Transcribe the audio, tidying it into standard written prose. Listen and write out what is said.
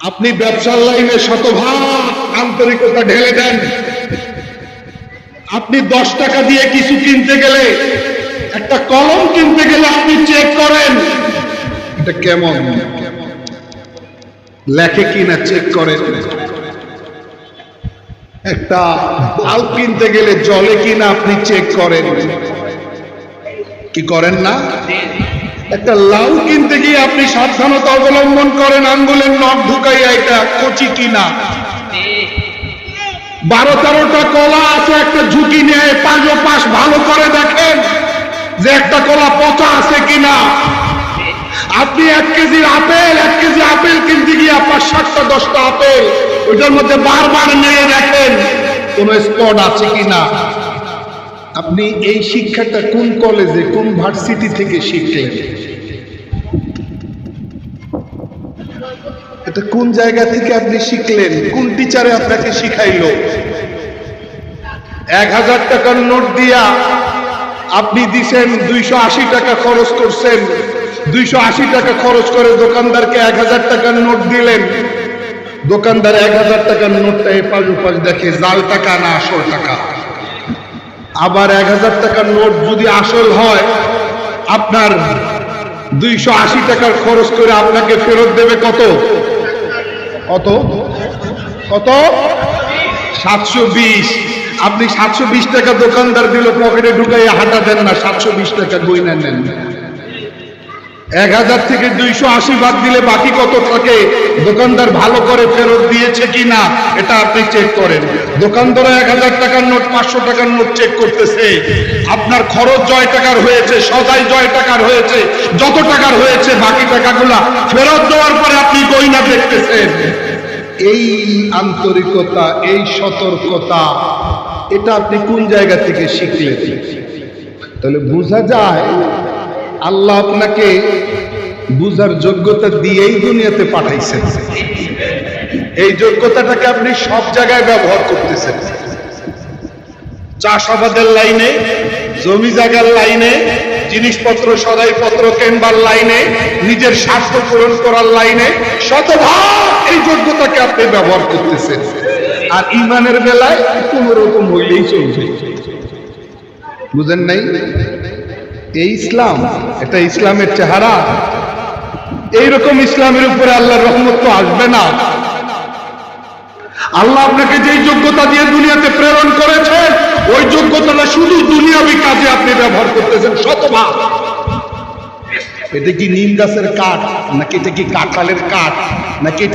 আপনি ব্যবসার লাইনে শতভাগ আন্তরিকতা ঢেলে দেন। আপনি 10 টাকা দিয়ে কিছু কিনতে গেলে, একটা কলম কিনতে গেলে আপনি চেক করেন এটা কেমন, লেখে কিনা চেক করেন। একটা বাল্ব কিনতে গেলে জলে কিনা আপনি চেক করেন, কি করেন না? একটা লাউ কিনতে গিয়ে আপনি সাবধানতা অবলম্বন করেন, আঙ্গুলের নখ ঢুকাইয়া এটা কচি কিনা। 12-13টা কলা আছে, একটা ঝুঁকি নিয়ে পাশ ভালো করে দেখেন যে একটা কলা পচা আছে কিনা। আপনি 1 কেজি আপেল কিনতে গিয়ে আপনার 7-10টা আপেল, ওইটার মধ্যে বারবার নিয়ে দেখেন কোন স্পট আছে কিনা। আপনি এই শিক্ষাটা কোন কলেজে, কোন ভার্সিটি থেকে শিখলেন? এটা কোন জায়গা থেকে আপনি শিখলেন? কোন টিচারে আপনাকে শিখাইলো? 1000 টাকার নোট দিয়া আপনি দিছেন 280 টাকা খরচ করছেন। 280 টাকা খরচ করে দোকানদারকে 1000 টাকার নোট দিলেন। দোকানদার 1000 টাকার নোটটা এপাশ ওপাশ দেখে, জাল টাকা না আসল টাকা। আবার 1000 টাকার নোট যদি আসল হয়, আপনার 280 টাকার খরচ করে আপনাকে ফেরত দেবে কত? 720। আপনি 720 টাকা দোকানদার দিল, পকেটে ঢুকাইয়া হাঁটা দেন না, 720 টাকা গয়না নেন। 1000 থেকে 280 বাদ দিলে বাকি কত থাকে? দোকানদার ভালো করে ফেরত দিয়েছে কিনা এটা আপনি চেক করেন। দোকানদার 1000 টাকার নোট 500 টাকার নোট চেক করতেছে। আপনার খরচ জয় টাকার হয়েছে, সদাই জয় টাকার হয়েছে, যত টাকার হয়েছে বাকি টাকাগুলা ফেরত দেওয়ার পরে আপনি গয়না দেখতেছেন। এই আন্তরিকতা, এই সতর্কতা, এটা আপনি কোন জায়গা থেকে শিখলেন? তাহলে বোঝা যায় আল্লাহ আপনাকে বুঝার যোগ্যতা দিয়েই দুনিয়াতে পাঠাইছেন। এই যোগ্যতাটাকে আপনি সব জায়গায় ব্যবহার করতেছেন। চাষাবাদের লাইনে, জমি জায়গার লাইনে, জিনিসপত্র সদাইপত্র কেনবার লাইনে, নিজের স্বার্থ পূরণ করার লাইনে, শতভাগ এই যোগ্যতাকে আপনি ব্যবহার করতেছেন। আর ইমানের বেলায় কোন রকম হইলেই চলবে। বুঝেন নাই? এই ইসলাম, এটা ইসলামের চেহারা। এইরকম ইসলামের উপরে আল্লাহর রহমত তো আসবে না। আল্লাহ আপনাকে যেই যোগ্যতা দিয়ে দুনিয়াতে প্রেরণ করেছেন, ওই যোগ্যতাটা শুধু দুনিয়াবি কাজে আপনি ব্যবহার করতেছেন শতভাগ। এটা কি নিম গাছের কাঠ, নাকি এটা কি কাঁঠালের কাঠ, নাকি এটি